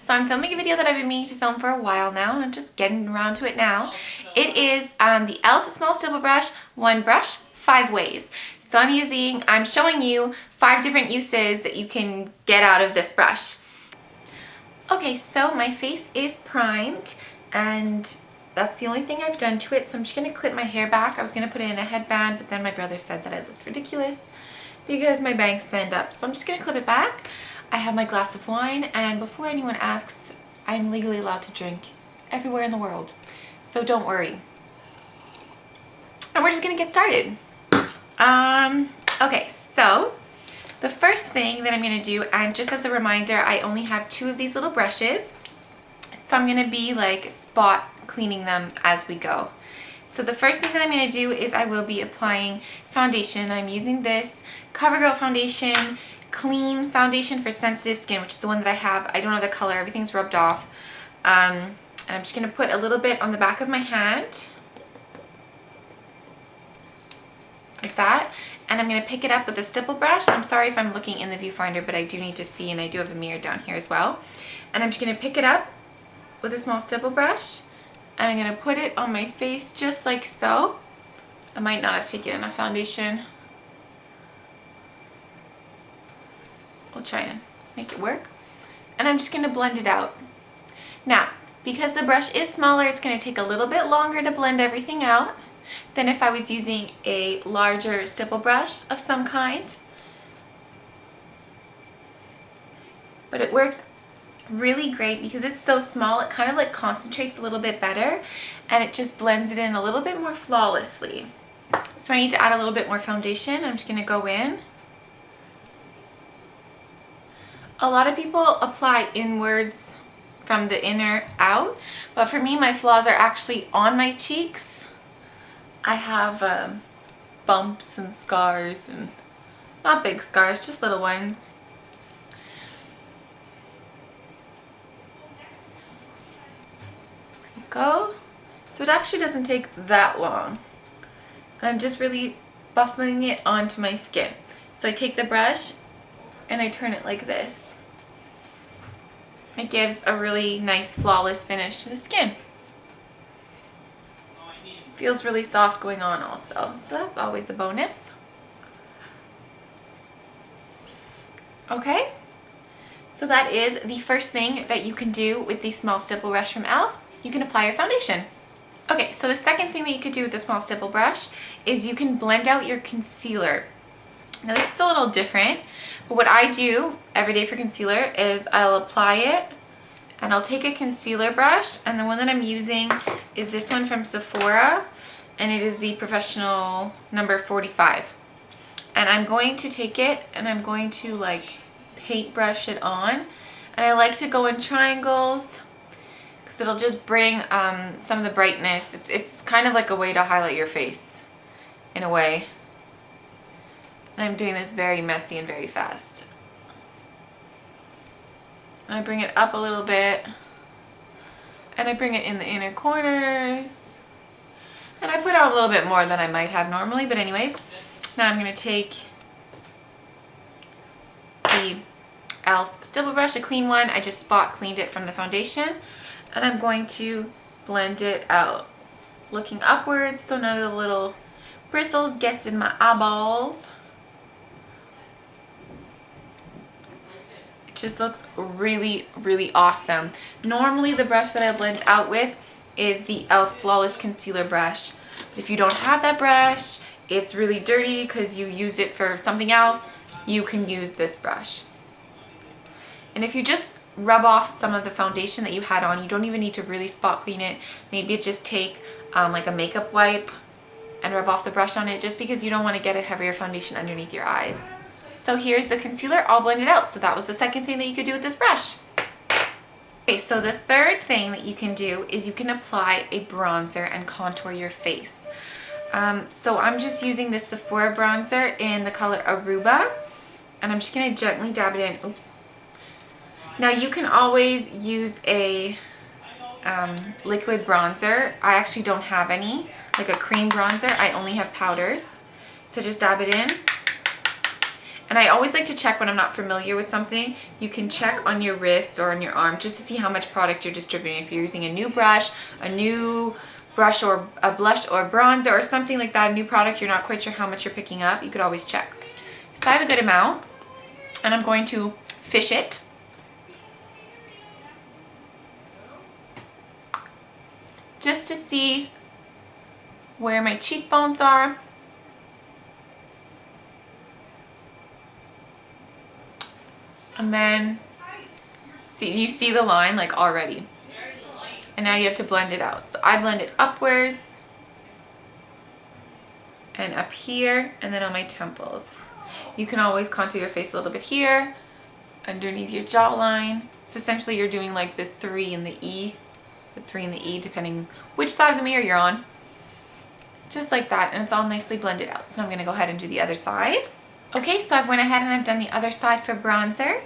So I'm filming a video that I've been meaning to film for a while now, and I'm just getting around to it now. It is the e.l.f. Small Stipple Brush, one brush, 5 ways. So I'm showing you 5 different uses that you can get out of this brush. Okay, so my face is primed, and that's the only thing I've done to it. So I'm just gonna clip my hair back. I was gonna put it in a headband, but then my brother said that I looked ridiculous because my bangs stand up. So I'm just gonna clip it back. I have my glass of wine, and before anyone asks, I'm legally allowed to drink everywhere in the world, so don't worry. And we're just gonna get started. Okay, so the first thing that I'm gonna do, and just as a reminder, I only have 2 of these little brushes, so I'm gonna be like spot cleaning them as we go. So the first thing that I'm gonna do is I will be applying foundation. I'm using this CoverGirl foundation, clean foundation for sensitive skin, which is the one that I have. I don't have the color, everything's rubbed off. And I'm just gonna put a little bit on the back of my hand, like that. And I'm gonna pick it up with a stipple brush. I'm sorry if I'm looking in the viewfinder, but I do need to see, and I do have a mirror down here as well. And I'm just gonna pick it up with a small stipple brush, and I'm gonna put it on my face just like so. I might not have taken enough foundation. We'll try and make it work. And I'm just gonna blend it out. Now, because the brush is smaller, it's gonna take a little bit longer to blend everything out than if I was using a larger stipple brush of some kind. But it works really great because it's so small. It kind of like concentrates a little bit better, and it just blends it in a little bit more flawlessly. So I need to add a little bit more foundation. I'm just gonna go in. A lot of people apply inwards from the inner out, but for me, my flaws are actually on my cheeks. I have bumps and scars, and not big scars, just little ones. There you go. So it actually doesn't take that long. And I'm just really buffing it onto my skin. So I take the brush and I turn it like this. It gives a really nice, flawless finish to the skin. Feels really soft going on also, so that's always a bonus. Okay, so that is the first thing that you can do with the Small Stipple Brush from e.l.f. You can apply your foundation. Okay, so the second thing that you could do with the Small Stipple Brush is you can blend out your concealer. Now this is a little different, but what I do every day for concealer is I'll apply it, and I'll take a concealer brush, and the one that I'm using is this one from Sephora, and it is the Professional number 45. And I'm going to take it and I'm going to like paintbrush it on, and I like to go in triangles because it'll just bring some of the brightness. It's kind of like a way to highlight your face in a way. And I'm doing this very messy and very fast. And I bring it up a little bit, and I bring it in the inner corners, and I put out a little bit more than I might have normally, but anyways, now I'm going to take the e.l.f. stipple brush, a clean one. I just spot cleaned it from the foundation, and I'm going to blend it out, looking upwards so none of the little bristles gets in my eyeballs. Just looks really, really awesome. Normally the brush that I blend out with is the e.l.f. Flawless Concealer brush. But if you don't have that brush, it's really dirty because you used it for something else, you can use this brush. And if you just rub off some of the foundation that you had on, you don't even need to really spot clean it. Maybe just take like a makeup wipe and rub off the brush on it, just because you don't want to get a heavier foundation underneath your eyes. So here's the concealer all blended out. So that was the second thing that you could do with this brush. Okay, so the third thing that you can do is you can apply a bronzer and contour your face. So I'm just using this Sephora bronzer in the color Aruba, and I'm just gonna gently dab it in. Oops. Now you can always use a liquid bronzer. I actually don't have any, like a cream bronzer. I only have powders. So just dab it in. And I always like to check when I'm not familiar with something. You can check on your wrist or on your arm just to see how much product you're distributing. If you're using a new brush or a blush or bronzer or something like that, a new product, you're not quite sure how much you're picking up, you could always check. So I have a good amount, and I'm going to fish it. Just to see where my cheekbones are. And then, you see the line like already. And now you have to blend it out. So I blend it upwards and up here and then on my temples. You can always contour your face a little bit here, underneath your jawline. So essentially you're doing like the 3 and the E, depending which side of the mirror you're on. Just like that, and it's all nicely blended out. So now I'm gonna go ahead and do the other side. Okay, so I've went ahead and I've done the other side for bronzer.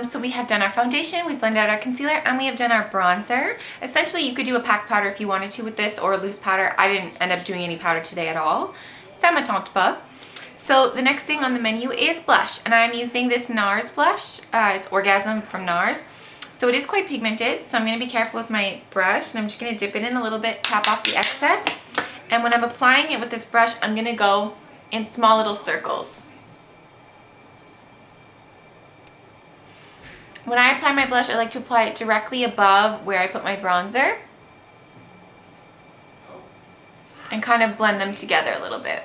So we have done our foundation, we blended out our concealer, and we have done our bronzer. Essentially, you could do a packed powder if you wanted to with this, or a loose powder. I didn't end up doing any powder today at all. Ça me tente pas. So the next thing on the menu is blush, and I'm using this NARS blush. It's Orgasm from NARS. So it is quite pigmented, so I'm going to be careful with my brush, and I'm just going to dip it in a little bit, tap off the excess. And when I'm applying it with this brush, I'm going to go in small little circles. When I apply my blush, I like to apply it directly above where I put my bronzer and kind of blend them together a little bit.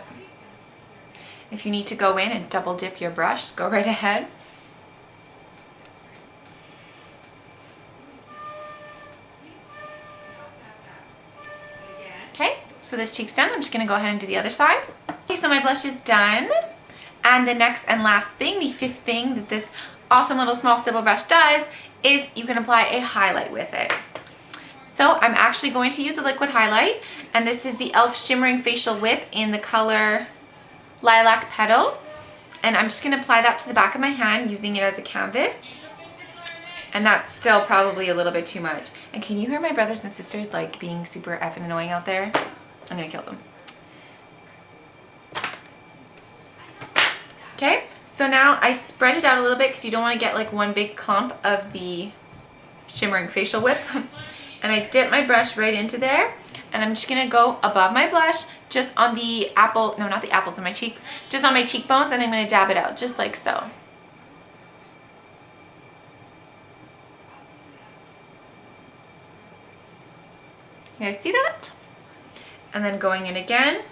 If you need to go in and double dip your brush, go right ahead. Okay, so this cheek's done. I'm just going to go ahead and do the other side. Okay, so my blush is done. And the next and last thing, the 5th thing that this awesome little small stipple brush does is you can apply a highlight with it. So I'm actually going to use a liquid highlight, and this is the e.l.f. Shimmering Facial Whip in the color Lilac Petal. And I'm just going to apply that to the back of my hand using it as a canvas. And that's still probably a little bit too much. And can you hear my brothers and sisters like being super effing annoying out there? I'm going to kill them. Okay, so now I spread it out a little bit because you don't want to get like one big clump of the Shimmering Facial Whip. And I dip my brush right into there, and I'm just going to go above my blush, just on the apple, no, not the apples in my cheeks, just on my cheekbones, and I'm going to dab it out just like so. You guys see that? And then going in again.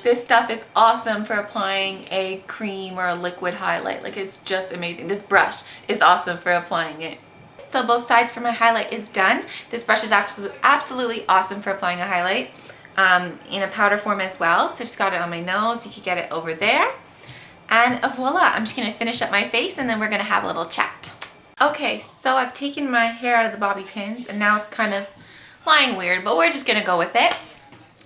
This stuff is awesome for applying a cream or a liquid highlight. Like, it's just amazing. This brush is awesome for applying it. So both sides for my highlight is done. This brush is absolutely awesome for applying a highlight in a powder form as well. So just got it on my nose. You could get it over there. And voila, I'm just going to finish up my face, and then we're going to have a little chat. Okay, so I've taken my hair out of the bobby pins, and now it's kind of lying weird, but we're just going to go with it.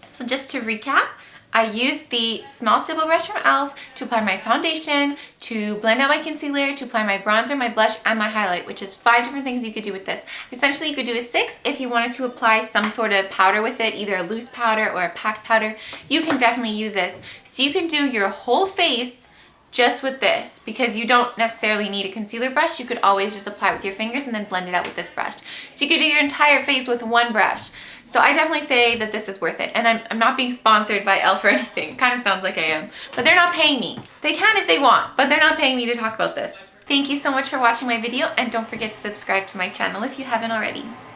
So just to recap, I used the Small Stipple Brush from e.l.f. to apply my foundation, to blend out my concealer, to apply my bronzer, my blush, and my highlight, which is 5 different things you could do with this. Essentially, you could do a 6 if you wanted to apply some sort of powder with it, either a loose powder or a packed powder. You can definitely use this. So you can do your whole face just with this, because you don't necessarily need a concealer brush. You could always just apply with your fingers and then blend it out with this brush. So you could do your entire face with one brush. So I definitely say that this is worth it. And I'm not being sponsored by e.l.f. or anything. It kind of sounds like I am. But they're not paying me. They can if they want, but they're not paying me to talk about this. Thank you so much for watching my video, and don't forget to subscribe to my channel if you haven't already.